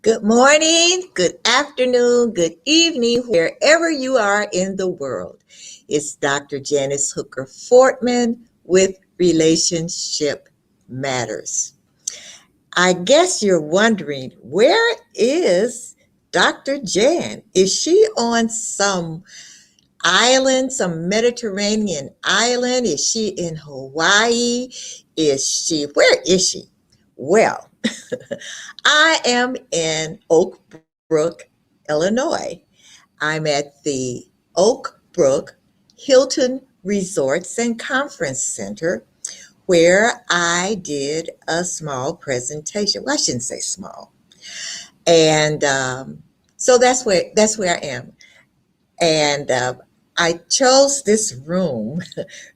Good morning, good afternoon, good evening, wherever you are in the world. It's Dr. Janice Hooker Fortman with Relationship Matters. I guess you're wondering, where is Dr. Jan? Is she on some island, some Mediterranean island? Is she in Hawaii? Where is she? Well, I am in Oak Brook, Illinois. I'm at the Oak Brook Hilton Resorts and Conference Center where I did a small presentation. Well, I shouldn't say small. And so that's where I am. And I chose this room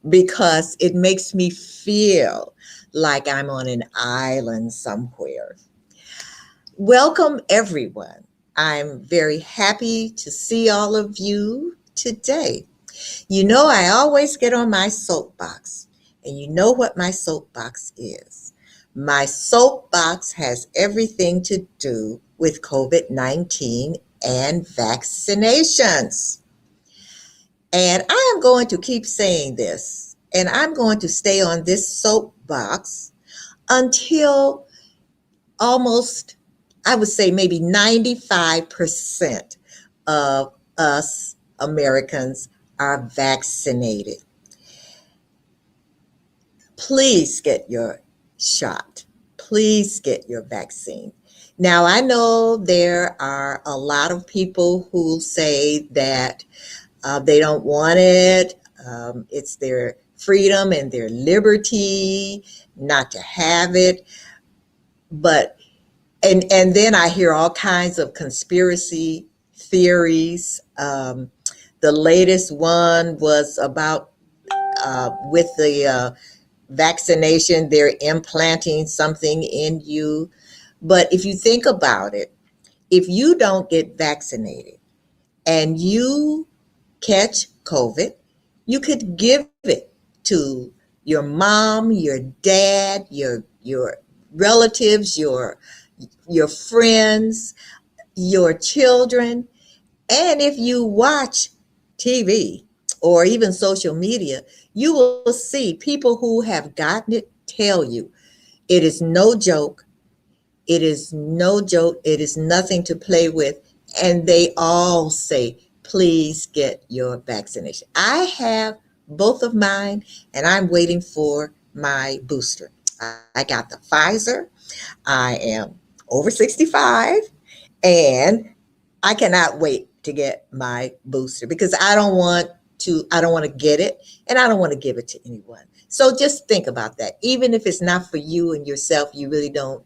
because it makes me feel like I'm on an island somewhere. Welcome, everyone. I'm very happy to see all of you today. You know, I always get on my soapbox, and you know what my soapbox is. My soapbox has everything to do with COVID-19 and vaccinations. And I am going to keep saying this, and I'm going to stay on this soapbox until almost, I would say maybe 95% of us Americans are vaccinated. Please get your shot. Please get your vaccine. Now, I know there are a lot of people who say that they don't want it. It's their freedom and their liberty not to have it. But and then I hear all kinds of conspiracy theories. The latest one was about with the vaccination, they're implanting something in you. But if you think about it, if you don't get vaccinated and you catch COVID, you could give it to your mom, your dad, your relatives, your friends, your children. And if you watch TV or even social media, you will see people who have gotten it tell you it is no joke. It is no joke. It is nothing to play with. And they all say, please get your vaccination. I have both of mine, and I'm waiting for my booster. I got the Pfizer. I am over 65, and I cannot wait to get my booster because I don't want to get it, and I don't want to give it to anyone. So just think about that. Even if it's not for you and yourself, you really don't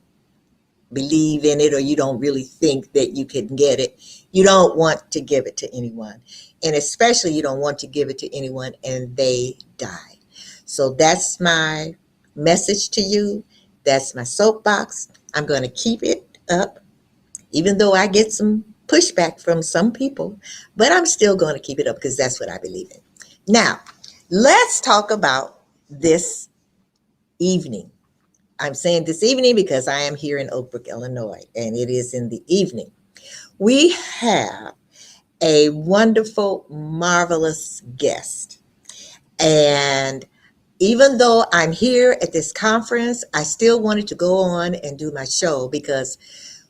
believe in it, or you don't really think that you can get it, you don't want to give it to anyone. And especially you don't want to give it to anyone and they die. So that's my message to you. That's my soapbox. I'm going to keep it up, even though I get some pushback from some people, but I'm still going to keep it up because that's what I believe in. Now, let's talk about this evening. I'm saying this evening because I am here in Oak Brook, Illinois, and it is in the evening. We have a wonderful, marvelous guest. And even though I'm here at this conference, I still wanted to go on and do my show because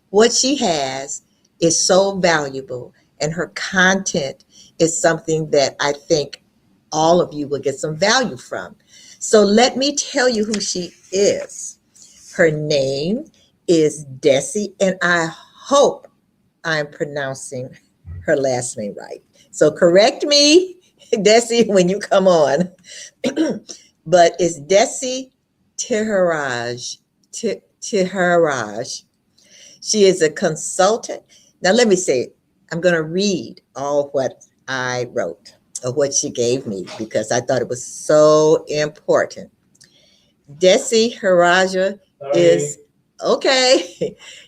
what she has is so valuable, and her content is something that I think all of you will get some value from. So let me tell you who she is. Her name is Desi, and I hope I'm pronouncing her last name right. So correct me, Desi, when you come on. But it's Desi Tahiraj. Tihiraj. She is a consultant. Now, let me say, I'm going to read all what I wrote or what she gave me because I thought it was so important. Desi Tahiraj is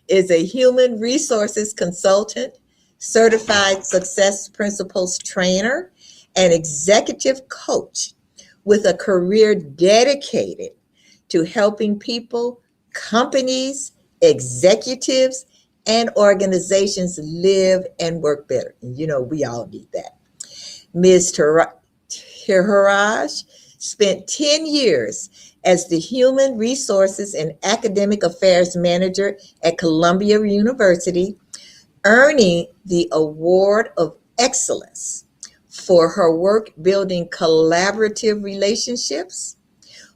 is a human resources consultant, certified success principles trainer, and executive coach with a career dedicated to helping people, companies, executives, and organizations live and work better. And we all need that. Ms. Tihiraj spent 10 years as the Human Resources and Academic Affairs Manager at Columbia University, earning the Award of Excellence for her work building collaborative relationships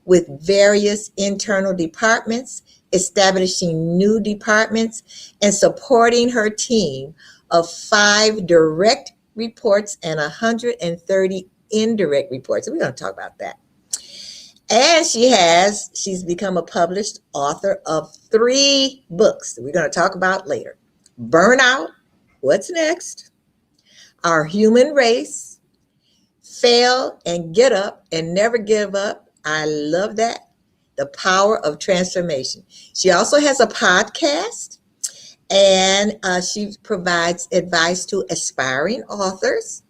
with various internal departments, establishing new departments, and supporting her team of 5 direct reports and 130 indirect reports. We're going to talk about that. And she's become a published author of 3 books that we're going to talk about later. Burnout, What's Next? Our Human Race, Fail and Get Up and Never Give Up. I love that. The Power of Transformation. She also has a podcast, and she provides advice to aspiring authors,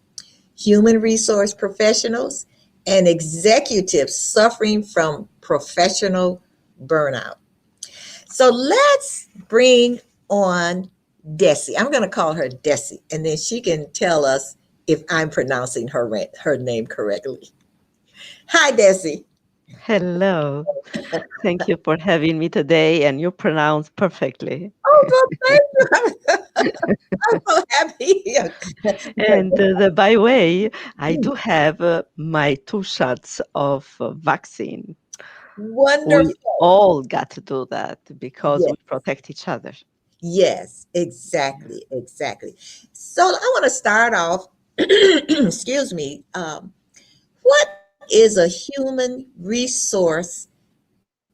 human resource professionals, and executives suffering from professional burnout. So let's bring on Desi. I'm going to call her Desi, and then she can tell us if I'm pronouncing her name correctly. Hi, Desi. Hello. Thank you for having me today, and you pronounce perfectly. Oh, well, thank you. I'm so happy. And by the way, I do have my 2 shots of vaccine. We Wonderful. all got to do that because Yes, we protect each other. yes, exactly, exactly. So I want to start off, excuse me, what is a human resource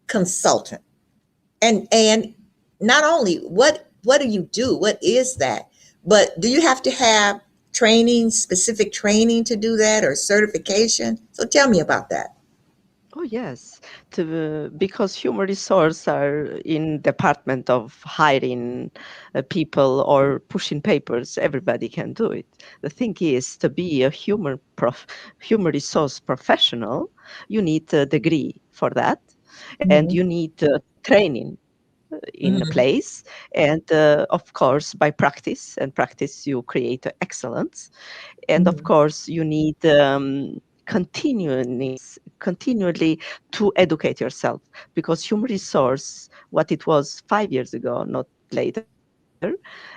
consultant? And not only what do you do? What is that? But do you have to have training, specific training to do that or certification? So tell me about that. Oh yes, because human resource are in department of hiring people or pushing papers. Everybody can do it. The thing is, to be a human resource professional, you need a degree for that, and Mhm, you need training in a mhm, place, and of course, by practice and practice, you create excellence. And of mhm, course you need continually to educate yourself, because human resource, what it was 5 years ago, not later,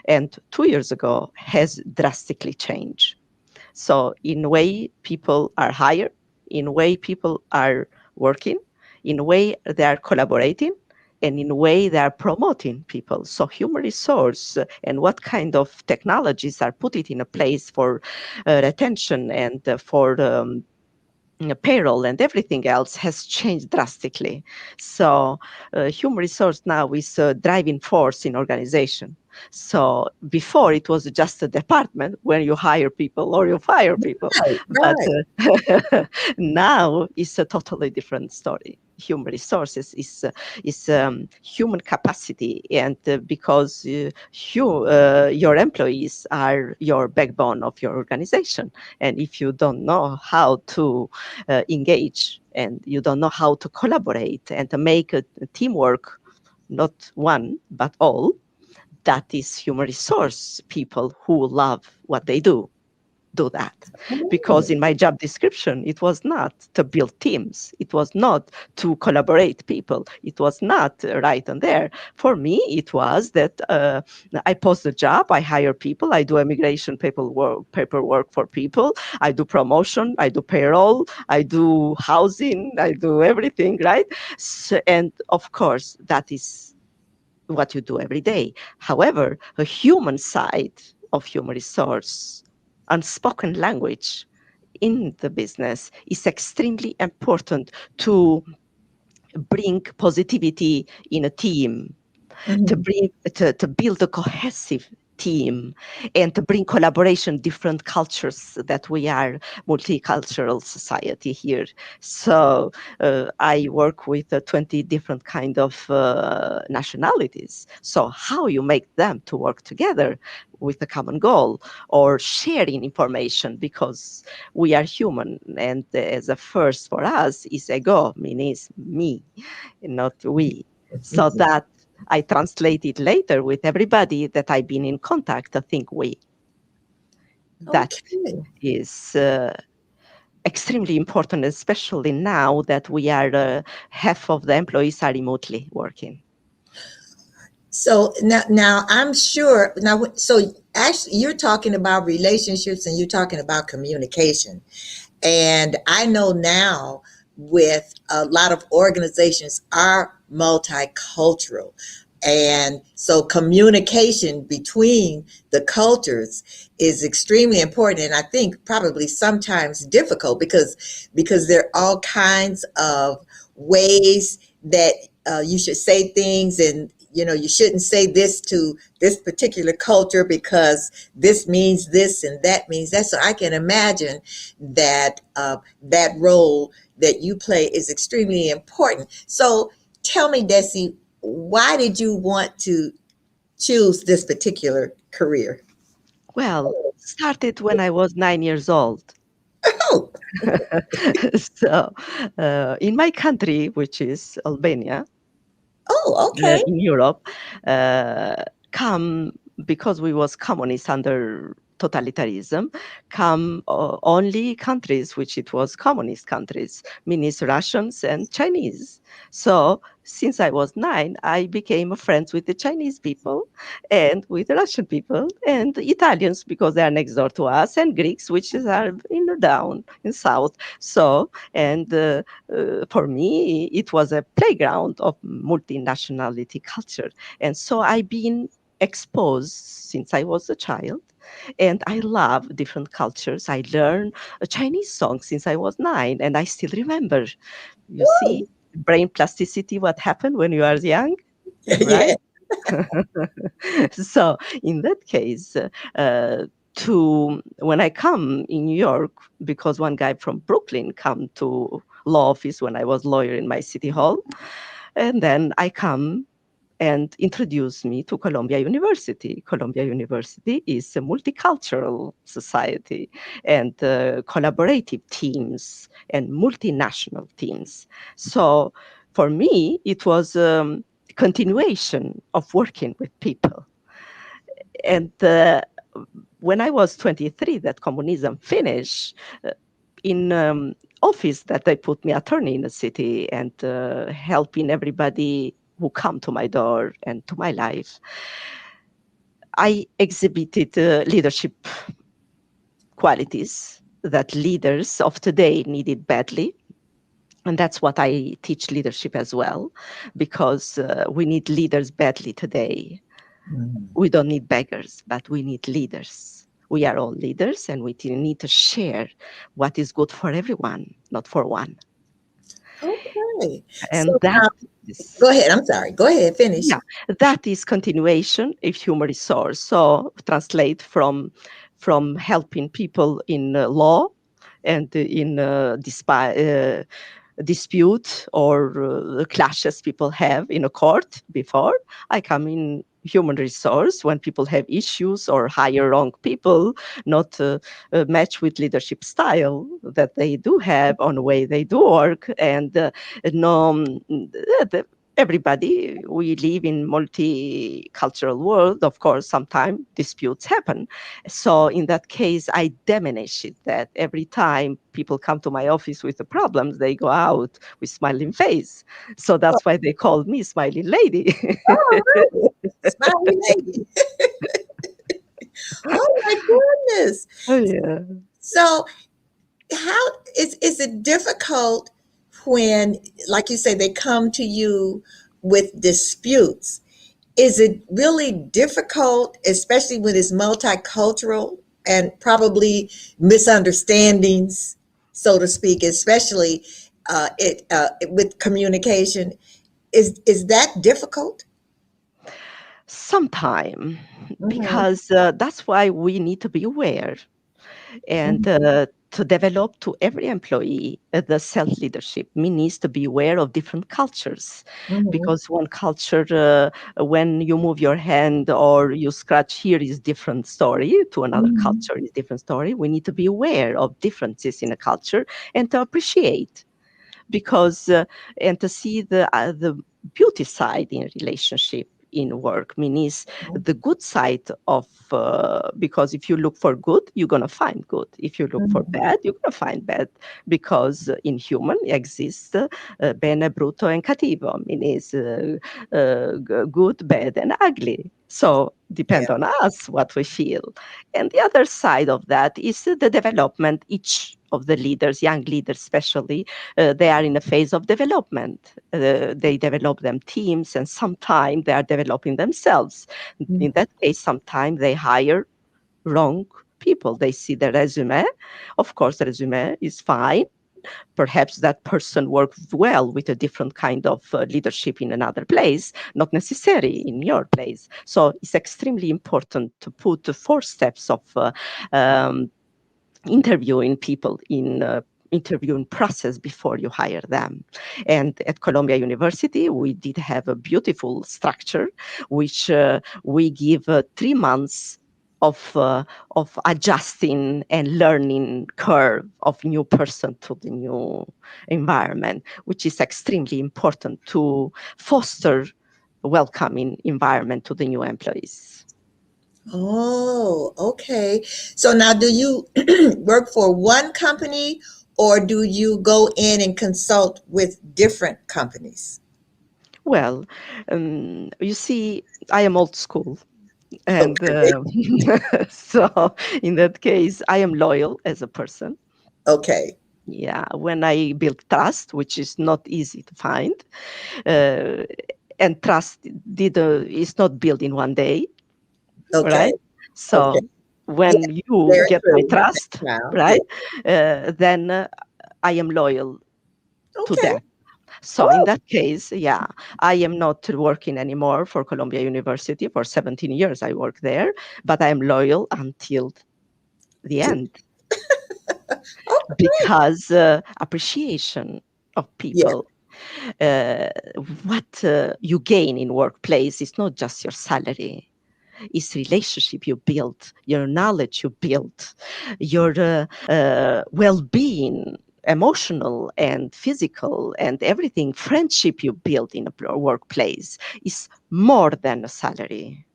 and 2 years ago, has drastically changed. So in way people are higher, in way people are working, in way they are collaborating, and in a way they are promoting people. So human resource and what kind of technologies are put it in a place for retention and for payroll and everything else has changed drastically. So human resource now is a driving force in organization. So before it was just a department where you hire people or you fire people, right, but right. now it's a totally different story. Human resources is human capacity, and because your employees are your backbone of your organization, and if you don't know how to engage, and you don't know how to collaborate and to make a teamwork, not one but all, that is human resource people who love what they do that. Because Mm, in my job description, it was not to build teams, it was not to collaborate people, it was not right on there. For me, it was that I post a job, I hire people, I do immigration paperwork for people, I do promotion, I do payroll, I do housing, I do everything, right? So, and of course, that is what you do every day. However, a human side of human resource, unspoken language in the business, is extremely important to bring positivity in a team, mhm, to build a cohesive team, and to bring collaboration, different cultures, that we are multicultural society here. So I work with 20 different kind of nationalities. So how you make them to work together with a common goal, or sharing information, because we are human, and as a first for us is ego, meaning me, not we. So mhm. that I translate it later with everybody that I've been in contact. I think that Okay. is extremely important, especially now that we are half of the employees are remotely working. So now I'm sure now. So actually, you're talking about relationships and you're talking about communication. And I know now with a lot of organizations are multicultural. And so communication between the cultures is extremely important. And I think probably sometimes difficult because there are all kinds of ways that you should say things, and you shouldn't say this to this particular culture because this means this and that means that. So I can imagine that that role that you play is extremely important. So tell me, Desi, why did you want to choose this particular career? Well, started when I was 9 years old. Oh, So, in my country, which is Albania, oh, okay. in Europe, uh, come because we was communist under totalitarianism, come only countries which it was communist countries, means Russians and Chinese. So since I was 9, I became friends with the Chinese people and with the Russian people and the Italians because they are next door to us, and Greeks which are in the down in south. So and for me, it was a playground of multinationality culture. And so I've been exposed since I was a child. And I love different cultures. I learned a Chinese song since I was 9, and I still remember. You see, brain plasticity, what happened when you are young, Yeah. right? So in that case, to when I come in New York, because one guy from Brooklyn come to law office when I was lawyer in my city hall, and then I come and introduce me to Columbia University. Columbia University is a multicultural society and collaborative teams and multinational teams. So for me, it was continuation of working with people. And when I was 23, that communism finished, in office that they put me attorney in the city and helping everybody who come to my door and to my life. I exhibited leadership qualities that leaders of today needed badly. And that's what I teach leadership as well, because we need leaders badly today. Mhm. We don't need beggars, but we need leaders. We are all leaders, and we need to share what is good for everyone, not for one. Okay. And So that now, is, go ahead. I'm sorry. Go ahead. Finish. yeah, that is continuation of human resource. So translate from helping people in law and in dispute or clashes people have in a court before. I come in human resource when people have issues or hire wrong people, not match with leadership style that they do have on the way they do work. And no, everybody, we live in multicultural world. Of course, sometimes disputes happen. So in that case, I diminish it, that every time people come to my office with the problems, they go out with smiling face. So Oh, that's why they called me smiling lady. oh, really? Smiley lady. Oh my goodness. Oh, yeah. So how is it difficult when, like you say, they come to you with disputes? Is it really difficult, especially when it's multicultural and probably misunderstandings, so to speak, especially with communication? Is that difficult? Sometime, Mhm, because that's why we need to be aware and mhm, to develop to every employee the self leadership. Me needs to be aware of different cultures, mhm, because one culture, when you move your hand or you scratch here is different story, to another mhm. culture is different story. We need to be aware of differences in a culture and to appreciate, because and to see beauty side in relationship in work, means the good side of because if you look for good, you're going to find good. If you look for Mhm. bad, you're going to find bad, because in human exists bene, brutto and cattivo, means good, bad and ugly. So Yeah. depend on us what we feel. And the other side of that is the development. Each of the leaders, young leaders especially, they are in a phase of development. They develop them teams, and sometimes they are developing themselves. In Mhm. that case, sometimes they hire wrong people. They see the resume. Of course, the resume is fine. Perhaps that person worked well with a different kind of leadership in another place, not necessary in your place. So it's extremely important to put the 4 steps of um, interviewing people in interviewing process before you hire them. And at Columbia University, we did have a beautiful structure, which we give 3 months of adjusting and learning curve of new person to the new environment, which is extremely important to foster a welcoming environment to the new employees. Oh, okay. So now do you work for one company or do you go in and consult with different companies? Well, you see, I am old school. And Okay. so, in that case, I am loyal as a person. Okay. Yeah, when I build trust, which is not easy to find, uh, and trust is not built in one day, Okay. right? Okay. So, Yeah, when you very get my true. trust, Wow. Yeah. right, then I am loyal to Okay. that. So in Oh, that case, yeah, I am not working anymore for Columbia University. For 17 years, I worked there, but I am loyal until the to, end, oh, great. because appreciation of Yeah. people, uh, what you gain in workplace is not just your salary. It's relationship you build, your knowledge you build, your well-being, emotional and physical and everything, friendship you build in a workplace is more than a salary.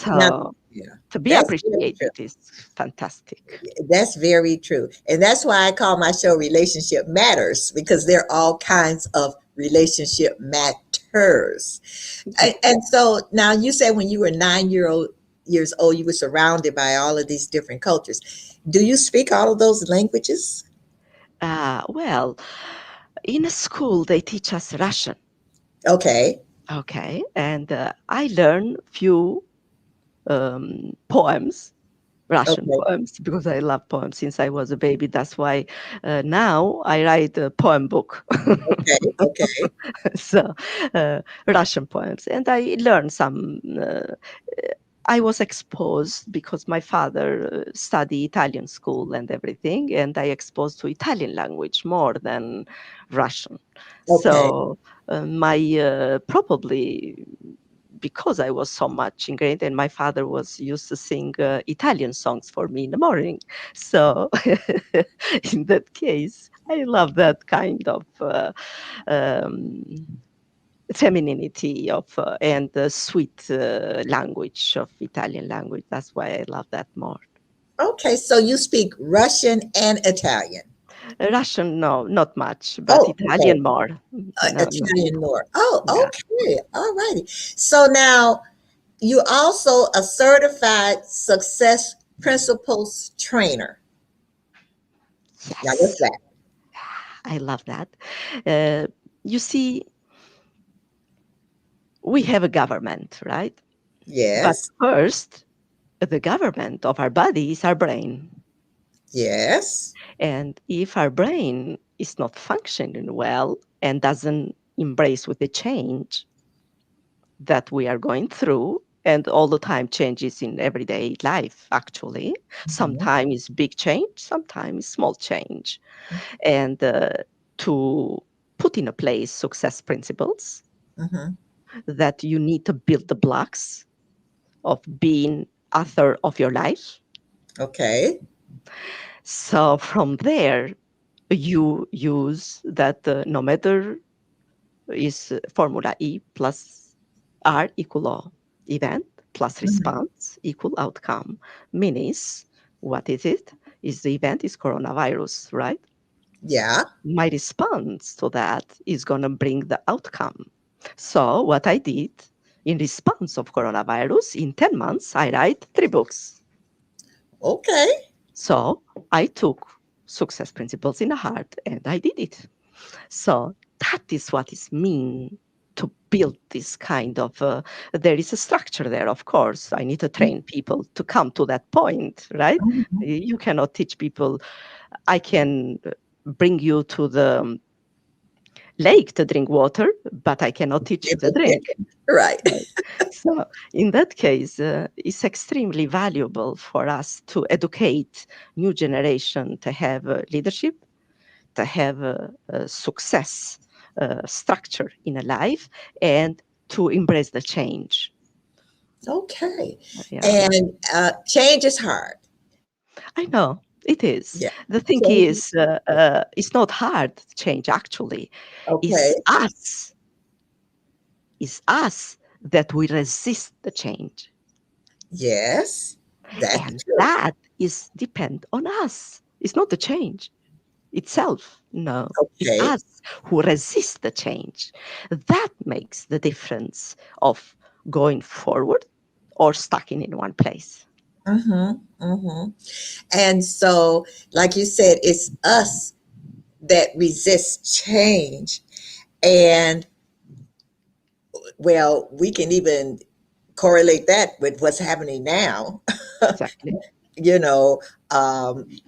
Now, So yeah, to be that's very true. appreciated is fantastic. That's very true. And that's why I call my show Relationship Matters because there are all kinds of relationship matters. Yeah. And so now you said when you were 9 years old, you were surrounded by all of these different cultures. Do you speak all of those languages? Well, in a school they teach us Russian. Okay. Okay, and I learn few poems, Russian Okay. poems, because I love poems since I was a baby. That's why now I write a poem book. Okay. Okay. So Russian poems, and I learned some. I was exposed because my father studied Italian school and everything, and I exposed to Italian language more than Russian. Okay. So my probably because I was so much ingrained, and my father was used to sing Italian songs for me in the morning. So in that case, I love that kind of um, femininity of and the sweet language of Italian language. That's why I love that more. Okay. So you speak Russian and Italian. Russian, no, not much, but Oh, okay. Italian more. No, no, Italian more. Oh, yeah. okay. All righty. So now you also a certified success principles trainer. Now what's Yes, that? I love that. Uh, you see, we have a government, right? But Yes. first, the government of our body is our brain. Yes. And if our brain is not functioning well and doesn't embrace with the change that we are going through, and all the time changes in everyday life, actually, Mhm. sometimes big change, sometimes small change. And to put in a place success principles Mhm. that you need to build the blocks of being author of your life. Okay. So from there, you use that no matter. is formula E plus R equal O. Event plus Mhm. response equal outcome. Means, what is it? Is the event is coronavirus, right? Yeah. My response to that is going to bring the outcome. So what I did in response of coronavirus, in 10 months, I write 3 books. Okay. So I took success principles in the heart and I did it. So that is what it means to build this kind of, there is a structure there, of course. I need to train people to come to that point, right? Mhm. You cannot teach people. I can bring you to the lake to drink water, but I cannot teach you to People drink. thinking. Right. Right. So in that case, it's extremely valuable for us to educate new generation to have leadership, to have a success structure in a life, and to embrace the change. Okay. Yeah, And change is hard. I know it is. Yeah. The thing Change is is, hard. it's not hard to change. Actually, Okay. it's us. It's us that we resist the change. Yes. That's And true. that is depend on us. It's not the change itself. No, it's Okay. us who resist the change. That makes the difference of going forward or stuck in one place. Mm-hmm. Mm-hmm. And so, like you said, it's us that resist change. And well, we can even correlate that with what's happening now. Exactly. you know,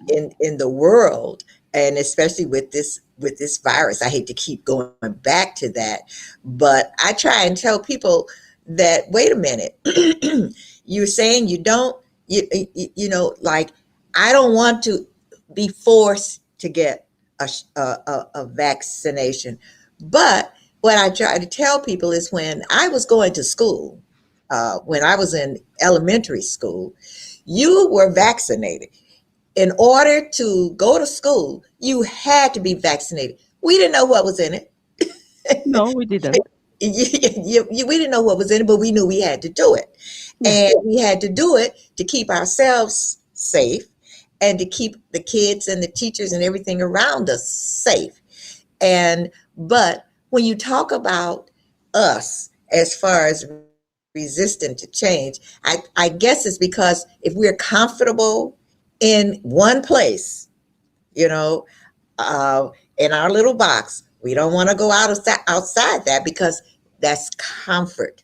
in the world, and especially with this virus. I hate to keep going back to that, but I try and tell people that wait a minute, you're saying you don't, like I don't want to be forced to get a vaccination, but what I try to tell people is when I was going to school, when I was in elementary school, you were vaccinated. In order to go to school, you had to be vaccinated. We didn't know what was in it. No, we didn't. We didn't know what was in it, but we knew we had to do it. Yeah. And we had to do it to keep ourselves safe and to keep the kids and the teachers and everything around us safe. And but when you talk about us as far as resistant to change, I guess it's because if we're comfortable in one place, you know, in our little box, we don't want to go outside that because that's comfort,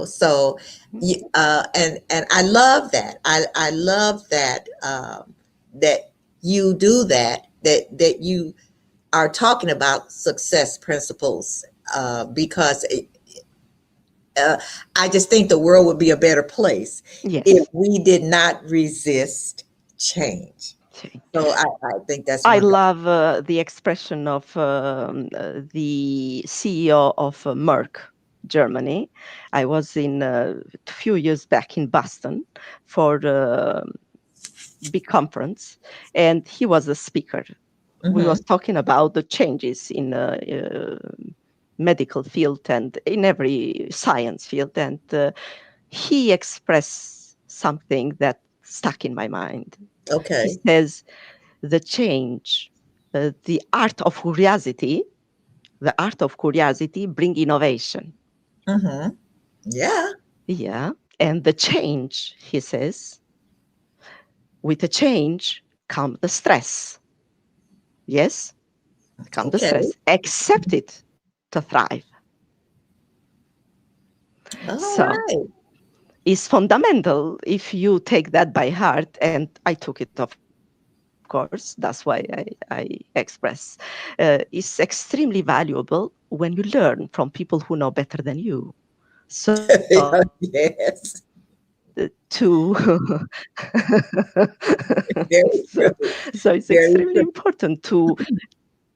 So, and I love that. I love that that you do that. That you are talking about success principles because uh, I just think the world would be a better place if Yes. we did not resist change. Okay. So I think that's I wonderful. love the expression of the CEO of Merck, Germany. I was in a few years back in Boston for the big conference, and he was a speaker. We Hmm. was talking about the changes in medical field and in every science field, and he expressed something that stuck in my mind. He Okay. says, the change, the art of curiosity, the art of curiosity bring innovation. Hmm. Yeah. Yeah. And the change, he says, with the change come the stress. Yes, come the Okay. stress. Accept it to thrive. All So right. it's fundamental if you take that by heart. And I took it, of course. That's why I express. It's extremely valuable when you learn from people who know better than you. So Yes. to Very so, true. so it's Very extremely true. important to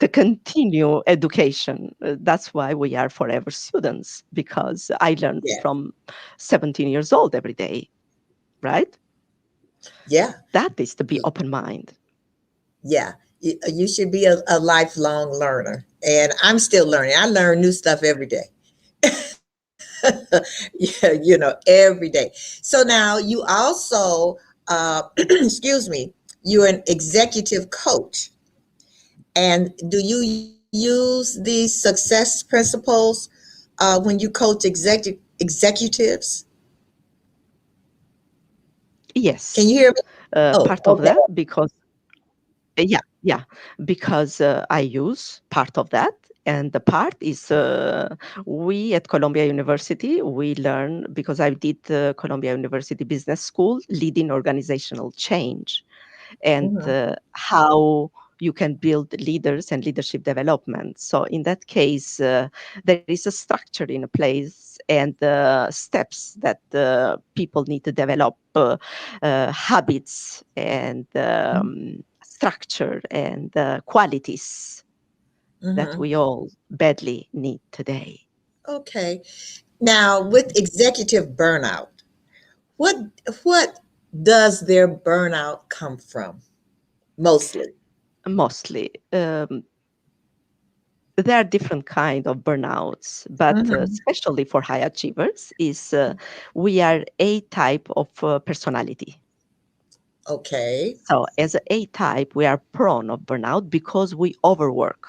continue education. That's why we are forever students, because I learn Yeah. from 17 years old every day, right? Yeah. That is to be open mind. Yeah. You should be a lifelong learner. And I'm still learning. I learn new stuff every day. Yeah, every day. So now you also, excuse me, you're an executive coach. And do you use these success principles when you coach executives? Can you Yes, hear me? Oh, part of okay. that because yeah, because I use part of that, and the part is we at Columbia University we learn because I did the Columbia University Business School leading organizational change and Hmm. how you can build leaders and leadership development. So in that case, there is a structure in a place and steps that people need to develop habits and structure and qualities that Hmm. we all badly need today. Okay. Now, with executive burnout, what what does their burnout come from mostly? Mostly, there are different kind of burnouts, but Hmm. especially for high achievers, is we are a type of personality. Okay. So as a type, we are prone of burnout because we overwork.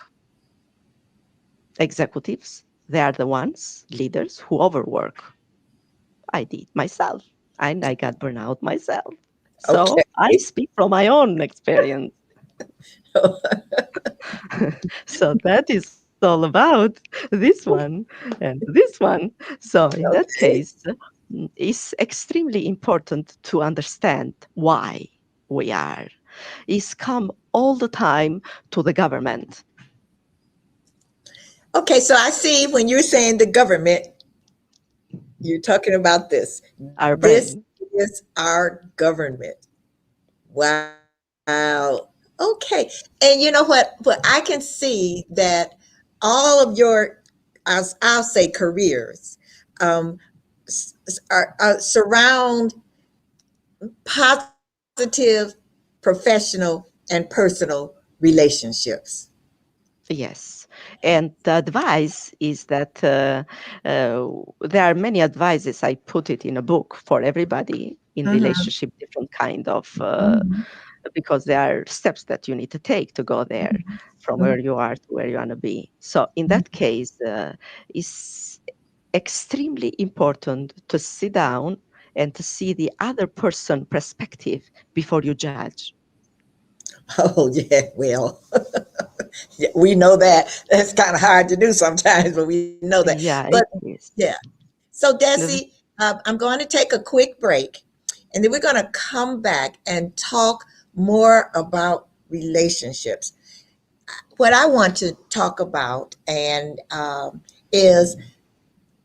Executives, they are the ones, leaders who overwork. I did myself, and I got burnout myself. Okay. So I speak from my own experience. So that is all about this one and this one. So in that Okay. case, it's extremely important to understand why we are. Is come all the time to the government, Okay, so I see when you're saying the government, you're talking about this. our This brain. is our government. Wow. Okay. And you know what I can see that all of your, I'll say careers, um, surround positive, professional, and personal relationships. Yes. And the advice is that there are many advices. I put it in a book for everybody in Mhm, relationship, different kind of, mhm, because there are steps that you need to take to go there from mhm, where you are to where you want to be. So in that case, it's extremely important to sit down and to see the other person perspective before you judge. Oh, yeah, well, yeah, we know that. That's kind of hard to do sometimes, but we know that. Yeah, But it is. yeah. So, The- Desi, I'm going to take a quick break and then we're going to come back and talk more about relationships. What I want to talk about and is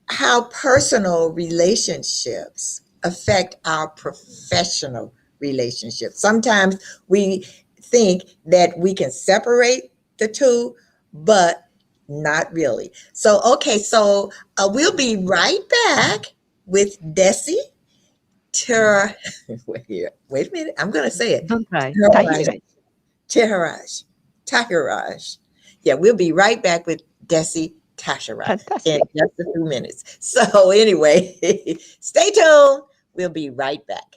how personal relationships affect our professional relationships. Sometimes we think that we can separate the two, but not really. So, okay, so we'll be right back with Desi Ter. Wait a minute. I'm going to say it. don't try. Teraj. Tahiraj. Tahiraj. Tahiraj. Yeah, we'll be right back with Desi Tahiraj in Fantastic. just a few minutes. So, anyway, stay tuned. We'll be right back.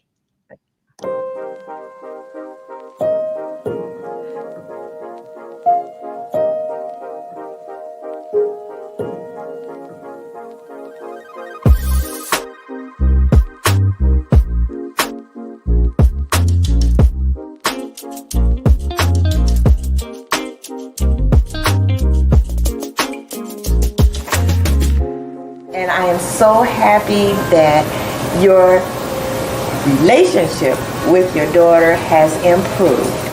And I am so happy that your relationship with your daughter has improved.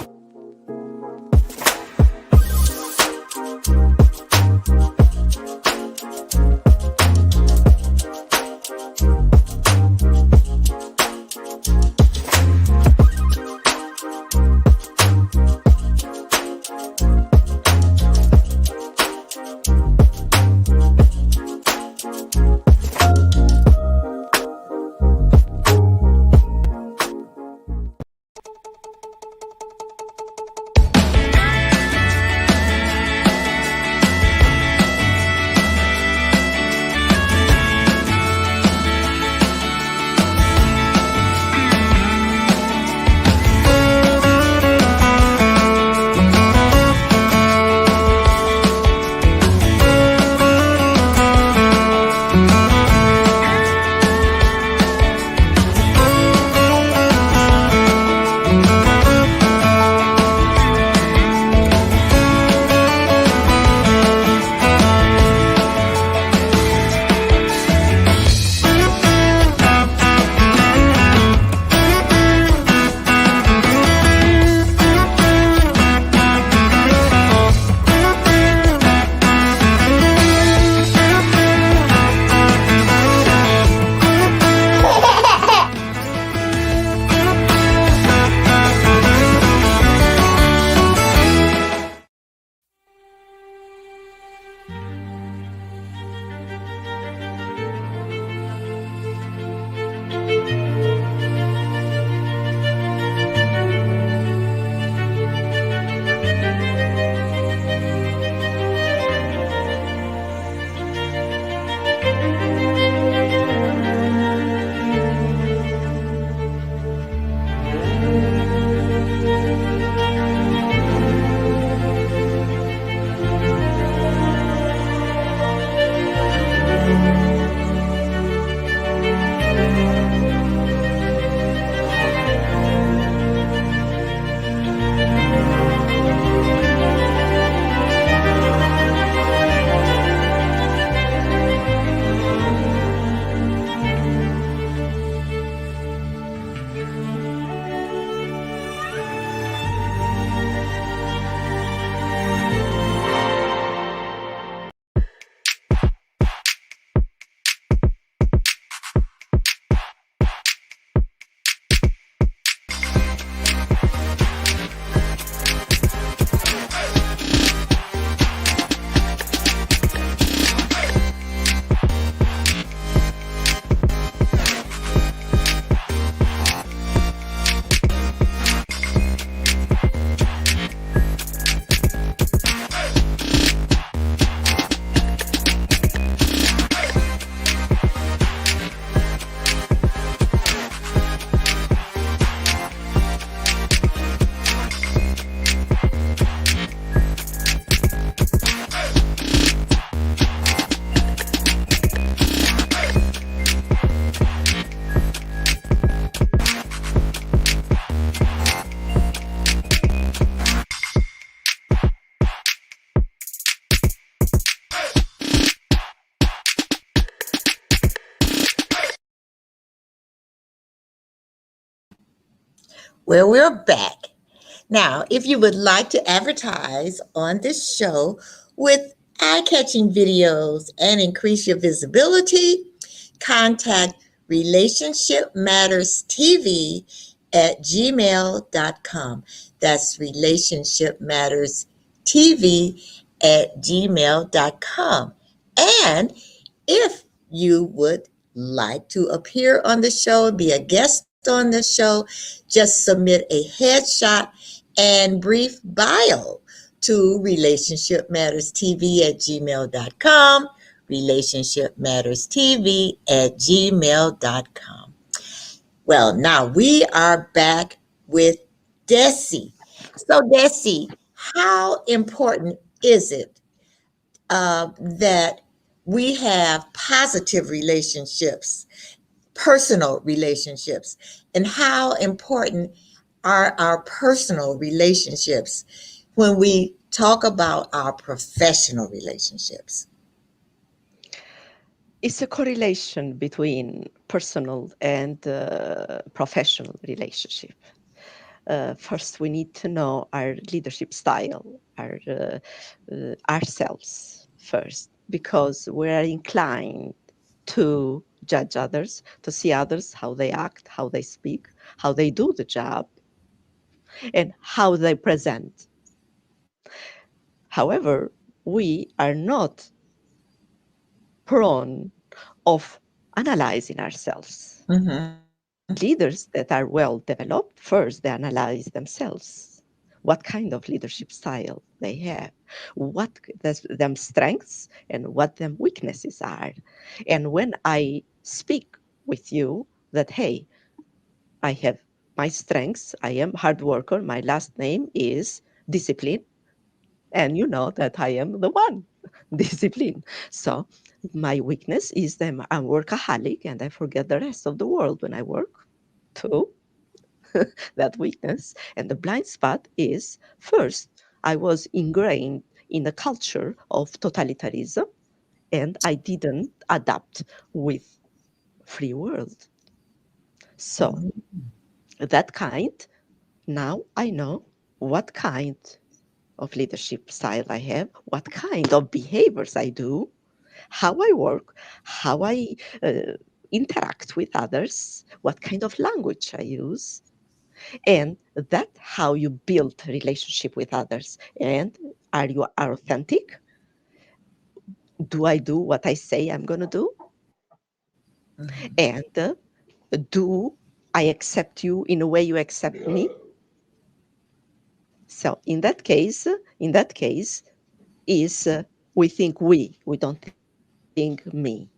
Well, we're back. Now, if you would like to advertise on this show with eye catching videos and increase your visibility, contact Relationship Matters TV at gmail.com. That's Relationship Matters TV at gmail.com. And if you would like to appear on the show, be a guest on the show, just submit a headshot and brief bio to Relationship Matters TV at gmail.com. Relationship Matters TV at gmail.com. Well, now we are back with Desi. So, Desi, how important is it that we have positive relationships, personal relationships, and how important are our personal relationships when we talk about our professional relationships? It's a correlation between personal and professional relationship. First, we need to know our leadership style, ourselves first, because we are inclined to judge others, to see others, how they act, how they speak, how they do the job, and how they present. However, we are not prone of analyzing ourselves. Mm-hmm. Leaders that are well developed, first they analyze themselves. What kind of leadership style they have, what them strengths and what them weaknesses are. And when I speak with you that, hey, I have my strengths, I am hard worker, my last name is discipline, and you know that I am the one, discipline. So my weakness is that I'm workaholic and I forget the rest of the world when I work too. That weakness. And the blind spot is first, I was ingrained in a culture of totalitarianism and I didn't adapt with free world. So that kind, now I know what kind of leadership style I have, what kind of behaviors I do, how I work, how I interact with others, what kind of language I use, and that's how you build relationship with others. And are you authentic? Do I do what I say I'm going to do? Mm-hmm. And do I accept you in a way you accept me? So in that case is we don't think me.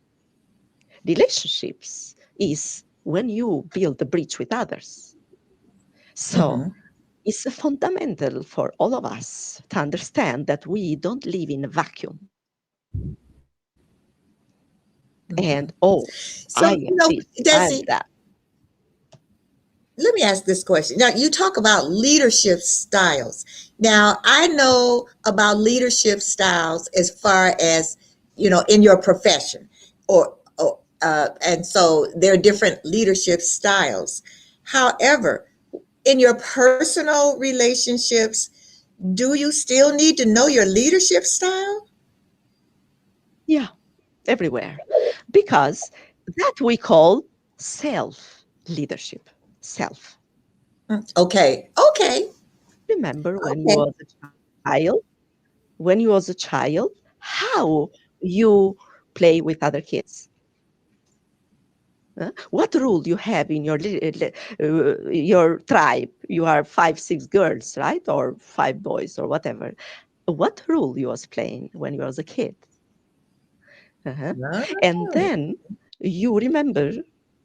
Relationships is when you build a bridge with others. So Mm-hmm. it's fundamental for all of us to understand that we don't live in a vacuum. Mm-hmm. And oh, So, I am this, I'm Desi, that. let me ask this question. Now, you talk about leadership styles. Now, I know about leadership styles as far as, in your profession, and so there are different leadership styles. However, in your personal relationships, do you still need to know your leadership style? Yeah, everywhere. Because that we call self leadership. Self. Okay. Okay. Remember when you Okay. was a child, how you play with other kids? What rule you have in your tribe? You are 5, 6 girls, right, or 5 boys, or whatever. What role you was playing when you was a kid? And Oh. then you remember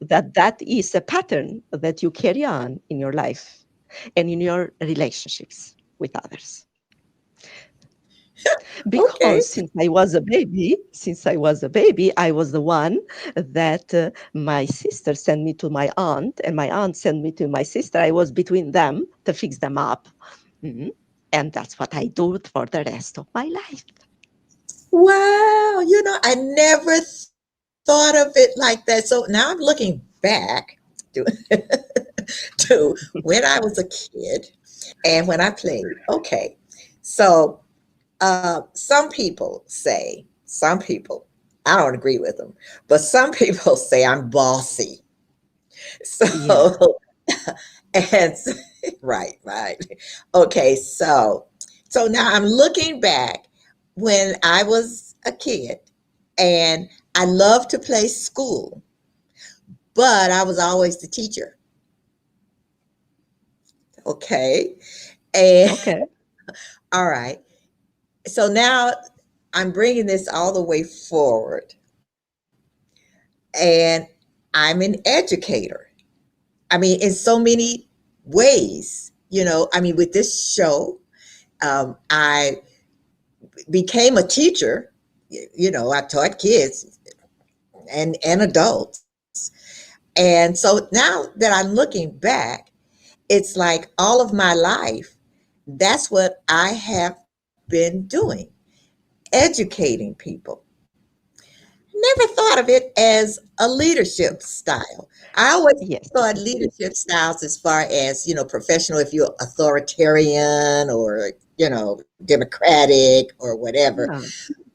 that that is a pattern that you carry on in your life and in your relationships with others. Because Okay. since I was a baby, I was the one that my sister sent me to my aunt, and my aunt sent me to my sister. I was between them to fix them up. Mhm. And that's what I do for the rest of my life. Wow. I never thought of it like that. So now I'm looking back to, to to when I was a kid and when I played. Okay. So some people say, some people, I don't agree with them, but some people say I'm bossy. Yeah. So, and right, right. Okay, so now I'm looking back when I was a kid and I loved to play school, but I was always the teacher. Okay. And Okay. all right. So now I'm bringing this all the way forward and I'm an educator. I mean, in so many ways, I mean, with this show, I became a teacher. I taught kids and adults. And so now that I'm looking back, it's like all of my life, that's what I have been doing, educating people. Never thought of it as a leadership style. I always thought Yes. leadership styles as far as, professional, if you're authoritarian or, democratic or whatever. Yeah.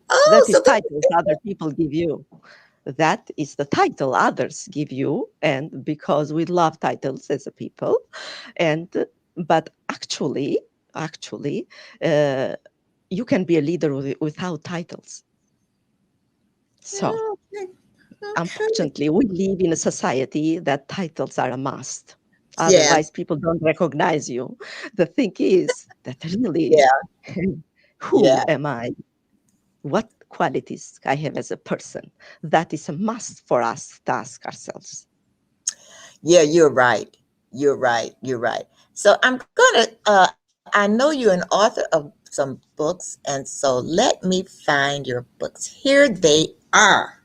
Oh, That so is titles other people give you. That is the title others give you, and because we love titles as a people, and but actually, uh, you can be a leader without titles. So okay. Okay. unfortunately, we live in a society that titles are a must. Yeah, Otherwise, people don't recognize you. The thing is that really, yeah, who yeah. am I? What qualities I have as a person? That is a must for us to ask ourselves. Yeah, you're right. You're right. You're right. So I'm gonna. I know you're an author of some books, and so let me find your books. Here they are.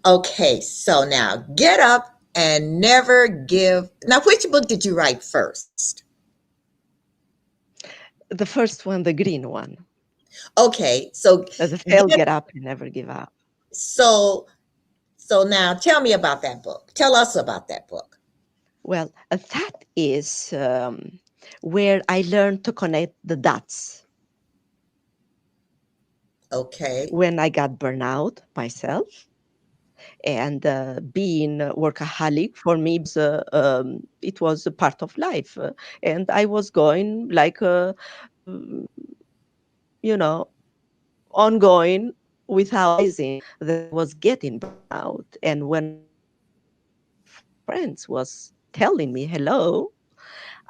Okay. So now get up and never give. Now, which book did you write first? The first one, the green one, Okay. So the fail, get get up, and never give up. so so now tell me about that book. Tell us about that book. Well, that is where I learned to connect the dots Okay. when I got burnout myself. And being a workaholic for me it was a part of life. And I was going like, mm, you know, ongoing without realizing that I was getting burnout. And when my friends was telling me hello,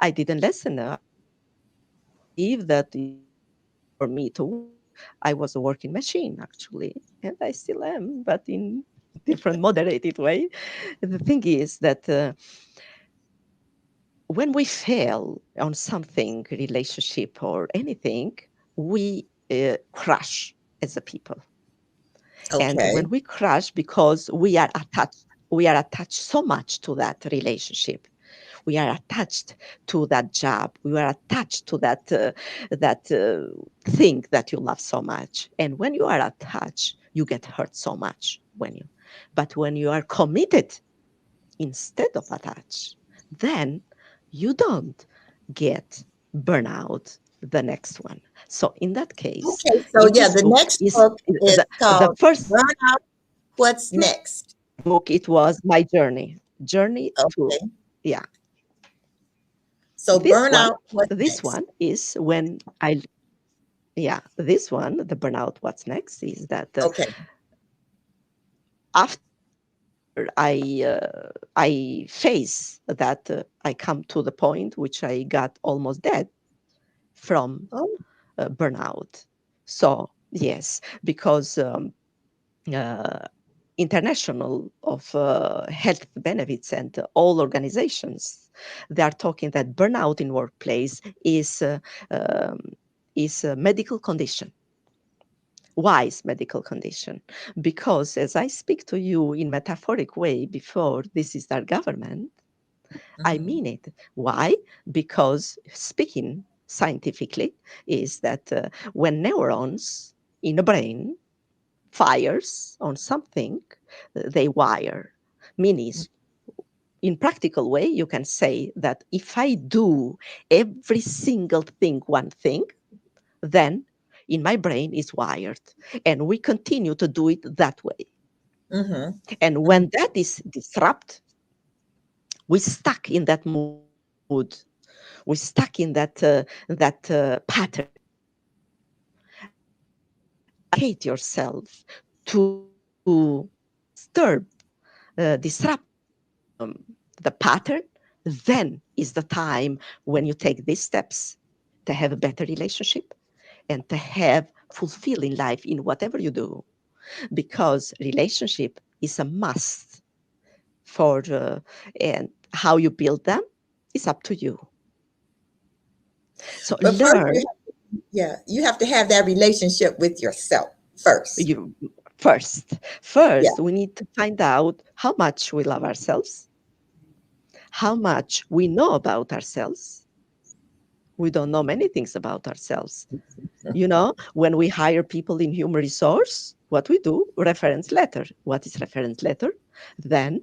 I didn't listen. I believe that it was time for me to work. I was a working machine actually, and I still am, but in different moderated way. The thing is that when we fail on something, relationship or anything, we crash as a people. And Okay. when we crash, because we are attached so much to that relationship, we are attached to that job, we are attached to that thing that you love so much. And when you are attached, you get hurt so much but when you are committed instead of attached, then you don't get burnout the next one. So in that case, Okay. So in yeah, this the book next is book is the called first Burnout. What's next? book, it was my journey to, Okay. yeah. So This one, burnout, what's this next? one is when I, yeah, this one, the burnout. What's next is that Okay. after I face that, I come to the point which I got almost dead from Oh, burnout. So yes, because uh, international of health benefits and all organizations, they are talking that burnout in workplace um, is a medical condition. Why is medical condition? Because as I speak to you in metaphoric way before, this is our government, I mhm. mean it. Why? Because speaking scientifically is that when neurons in the brain fires on something, they wire. Meaning in practical way, you can say that if I do every single thing, one thing, then in my brain is wired, and we continue to do it that way. Mm-hmm. And when that is disrupt, we stuck in that mood, we stuck in that pattern. Until you dedicate yourself to disrupt the pattern, then is the time when you take these steps to have a better relationship and to have fulfilling life in whatever you do, because relationship is a must for and how you build them is up to you. So But first, learn yeah, you have to have that relationship with yourself first. you first. Yeah, First, we need to find out how much we love ourselves, how much we know about ourselves. We don't know many things about ourselves. You know, when we hire people in human resource, what we do, reference letter. What is reference letter? Then,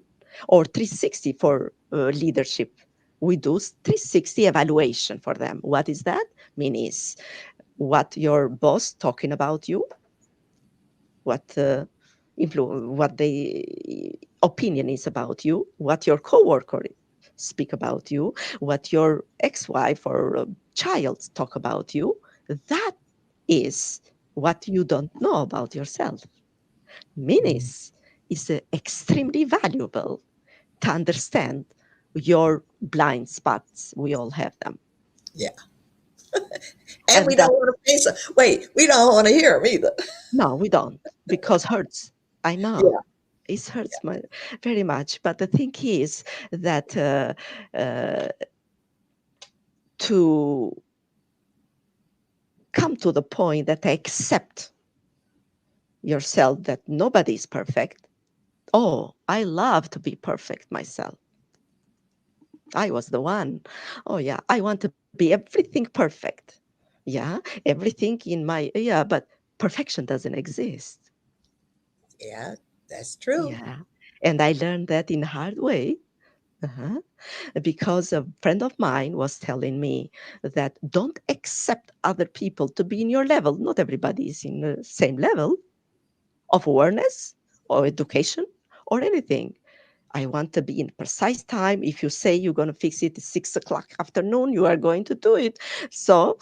or 360 for leadership. We do 360 evaluation for them. What is that? Mean is what your boss talking about you, what what the opinion is about you, what your coworker speak about you, what your ex-wife or child talk about you. That is what you don't know about yourself. Minis is extremely valuable to understand your blind spots. We all have them. yeah. And we And don't that, want to face it. Wait, we don't want to hear them either. no, we don't, because hurts. I know. Yeah, It hurts very much. But the thing is that uh, to come to the point that I accept yourself that nobody is perfect. Oh, I love to be perfect myself. I was the one. Oh, yeah, I want to be everything perfect. Yeah, everything in my, yeah, but perfection doesn't exist. yeah, that's true. Yeah. And I learned that in a hard way. Uh-huh. Because a friend of mine was telling me that don't accept other people to be in your level. Not everybody is in the same level of awareness or education or anything. I want to be in precise time. If you say you're going to fix it at 6 o'clock afternoon, you are going to do it. So,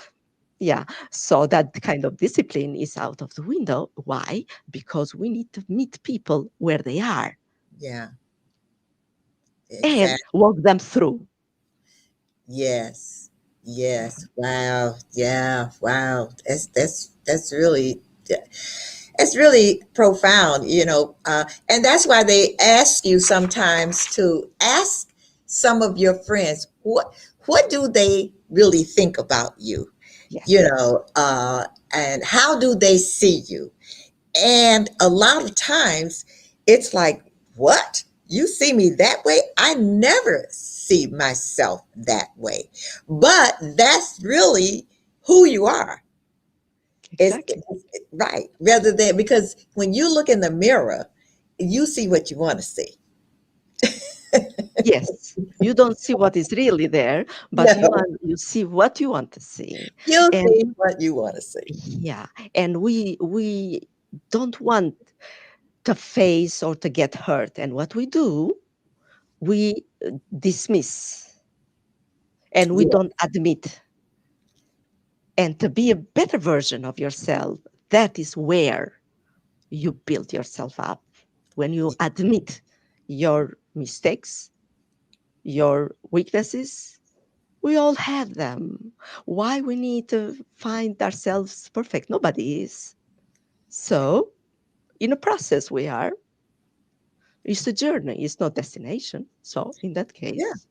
yeah, so that kind of discipline is out of the window. Why? Because we need to meet people where they are Yeah, and exactly. walk them through. Yes, yes. Wow. Yeah. Wow. That's really it's really profound, and that's why they ask you sometimes to ask some of your friends what do they really think about you, you Yes, know, and how do they see you? And a lot of times it's like, what? You see me that way? I never see myself that way. But that's really who you are. exactly. Right. Rather than, because when you look in the mirror, you see what you want to see. Yes, you don't see what is really there, but No, you see what you want to see. you And see what you want to see. yeah, and we don't want to face or to get hurt. And what we do, we dismiss and we Yeah. don't admit. And to be a better version of yourself, that is where you build yourself up. When you admit your mistakes, your weaknesses, we all have them. Why we need to find ourselves perfect? Nobody is. So, in a process, we are. It's a journey, it's not destination. So, in that Yeah. case,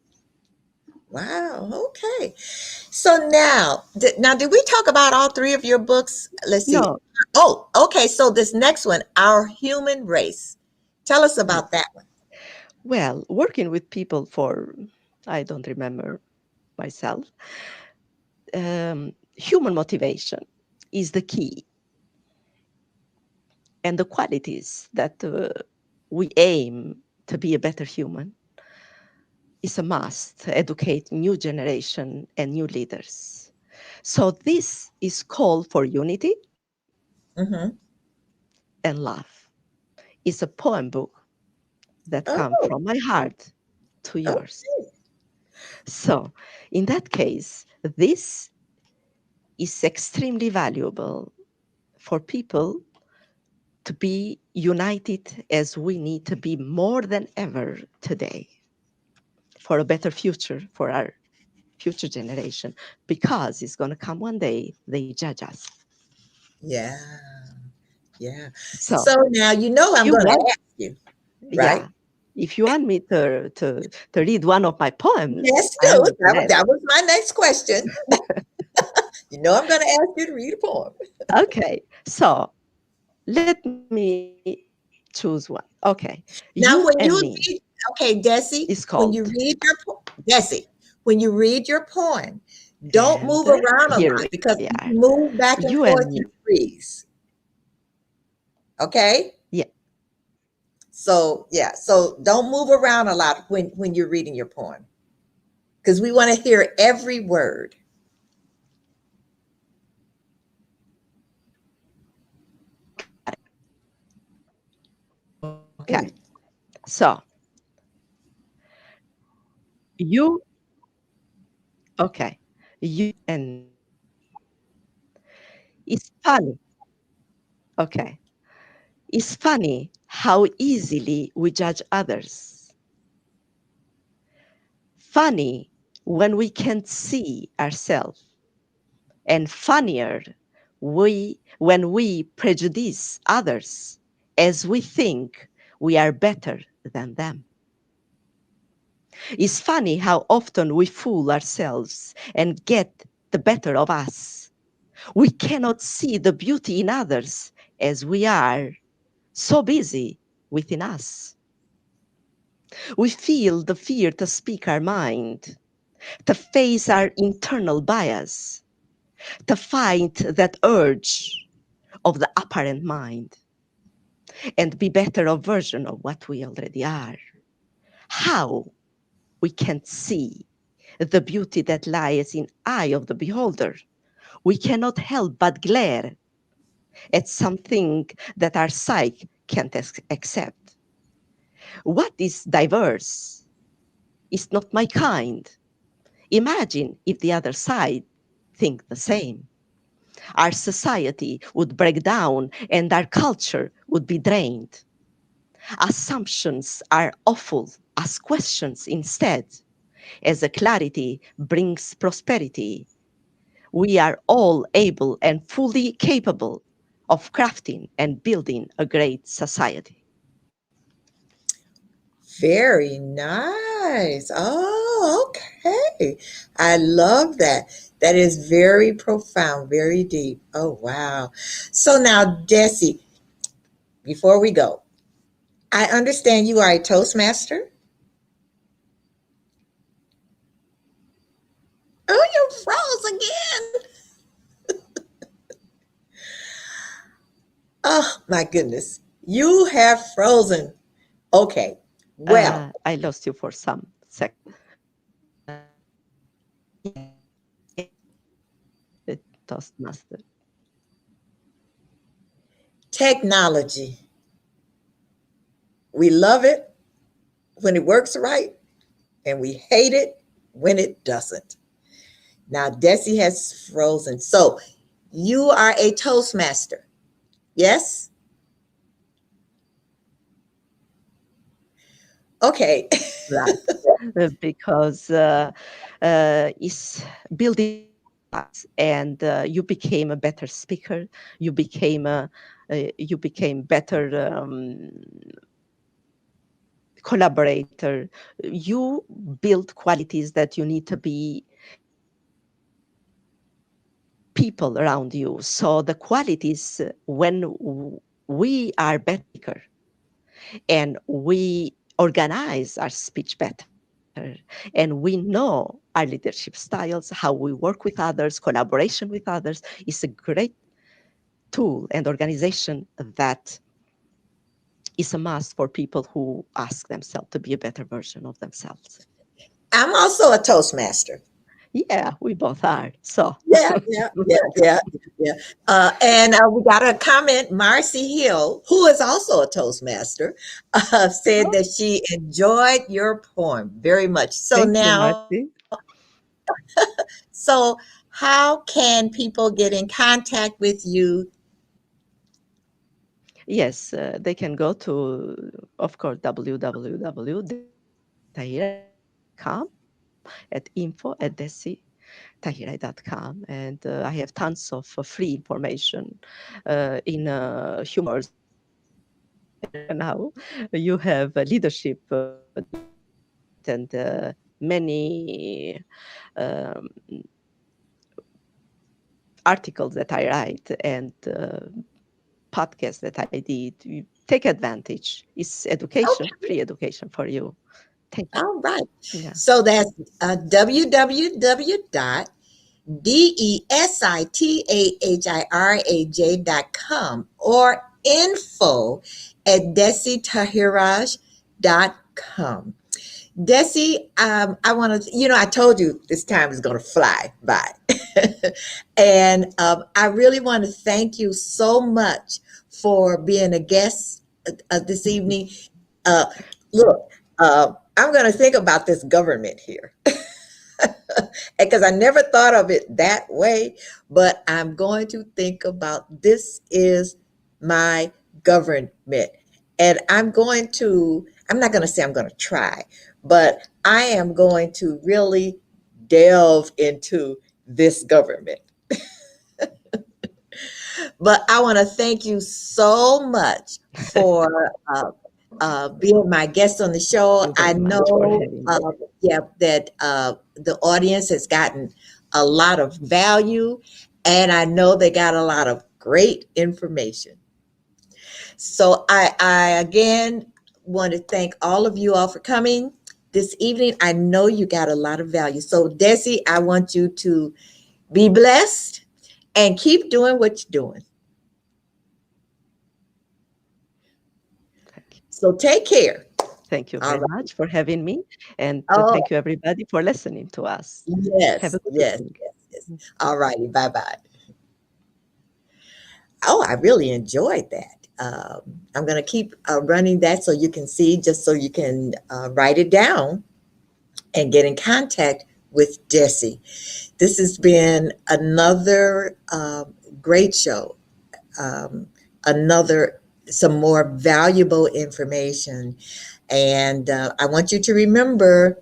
Wow. Okay. So now, did we talk about all three of your books? Let's see. no, Oh, okay. So this next one, Our Human Race. Tell us yeah. about that one. Well, working with people for, I don't remember myself, human motivation is the key. And the qualities that we aim to be a better human is a must to educate new generation and new leaders. So this is call for unity Mm-hmm. and love. It's a poem book that comes Oh, from my heart to yours. okay. So in that case, this is extremely valuable for people to be united as we need to be more than ever today for a better future for our future generation, because it's going to come one day they judge us. Yeah, yeah. So So now you know if I'm you going to want, ask you, right? yeah, if you want me to read one of my poems, Yes, I am do. more than That ready. was my next question. You know I'm going to ask you to read a poem. Okay, so let me choose one. Okay, you Now, and when you me read, okay, Desi, is when called, you read your Desi, when you read your poem, don't and move around a here lot we are. because if you move back You and and forth, me, you freeze. Okay? yeah. So yeah, so don't move around a lot when you're reading your poem because we want to hear every word. Got it. Okay, Mm. so you, okay, you and me. It's funny. Okay, it's funny how easily we judge others. Funny when we can't see ourselves, and funnier when we prejudice others as we think we are better than them. It's funny how often we fool ourselves and get the better of us. We cannot see the beauty in others as we are so busy within us. We feel the fear to speak our mind, to face our internal bias, to fight that urge of the apparent mind, and be better a version of what we already are. How we can see the beauty that lies in eye of the beholder. We cannot help but glare at something that our psyche can't accept. What is diverse is not my kind. Imagine if the other side think the same. Our society would break down and our culture would be drained. Assumptions are awful. Ask questions instead, as a clarity brings prosperity. We are all able and fully capable of crafting and building a great society. Very nice. Oh, okay. I love that. That is very profound, very deep. Oh, wow. So now, Desi, before we go, I understand you are a Toastmaster. Oh, you froze again. Oh, my goodness. You have frozen. Okay. Well, I lost you for some second. The Toastmaster. technology. We love it when it works right, and we hate it when it doesn't. Now, Desi has frozen. So, you are a Toastmaster. Yes? Okay. Right. Because it's building trust, and you became a better speaker. You became you became better collaborator. You build qualities that you need to be people around you. So the qualities when we are better and we organize our speech better and we know our leadership styles, how we work with others, collaboration with others is a great tool and organization that is a must for people who ask themselves to be a better version of themselves. I'm also a Toastmaster. Yeah, we both are. So, Yeah, yeah, yeah, yeah, yeah. And we got a comment. Marcy Hill, who is also a Toastmaster, said that she enjoyed your poem very much. So thank you, now, Marty. so how can people get in contact with you? Yes, they can go to, of course, www.desitahiraj.com at info@desitahiraj.com. And I have tons of free information in humors area now. You have leadership development and many um, articles that I write and podcasts that I did. You take advantage. It's education, Okay, free education for you. Thank you. all right. Yeah. So that's www.desitahiraj.com or info@desitahiraj.com. Desi, I want to, I told you this time is going to fly by. And I really want to thank you so much for being a guest this evening. Uh, Look, I'm going to think about this government here because I never thought of it that way, but I'm going to think about this is my government. And I'm not going to say I'm going to try, but I am going to really delve into this government. But I want to thank you so much for being my guest on the show. Thank you I very much for know, having me. yeah, that the audience has gotten a lot of value, and I know they got a lot of great information. So I again want to thank all of you all for coming this evening. I know you got a lot of value. So Desi, I want you to be blessed and keep doing what you're doing. Thank you. So take care. Thank you All very right. much for having me. And Oh, thank you, everybody, for listening to us. Have yes, a good yes, evening. yes, yes. All righty. Bye bye. Oh, I really enjoyed that. I'm going to keep running that so you can see, just so you can write it down and get in contact with Desi. This has been another great show, um, another some more valuable information. And I want you to remember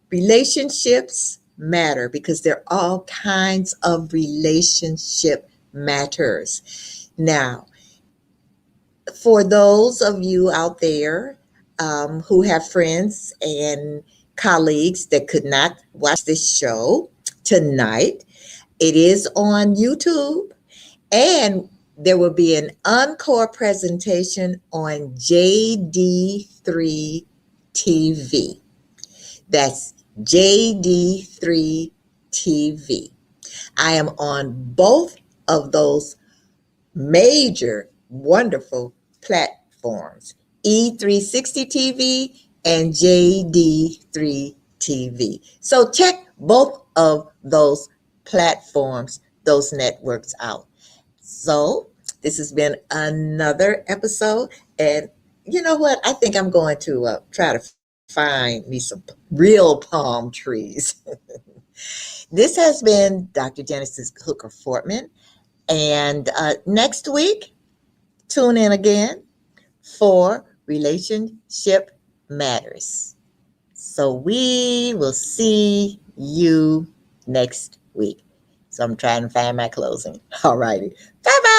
relationships matter because there are all kinds of relationship matters. Now, for those of you out there who have friends and colleagues that could not watch this show tonight, it is on YouTube and there will be an encore presentation on JD3 TV. That's JD3 TV. I am on both of those major, wonderful platforms, E360 TV and JD3 TV. So check both of those platforms, those networks out. So this has been another episode. And you know what? I think I'm going to try to find me some real palm trees. This has been Dr. Genesis Hooker Fortman. And next week, tune in again for Relationship Matters. So we will see you next week. So I'm trying to find my closing. All righty. Bye bye.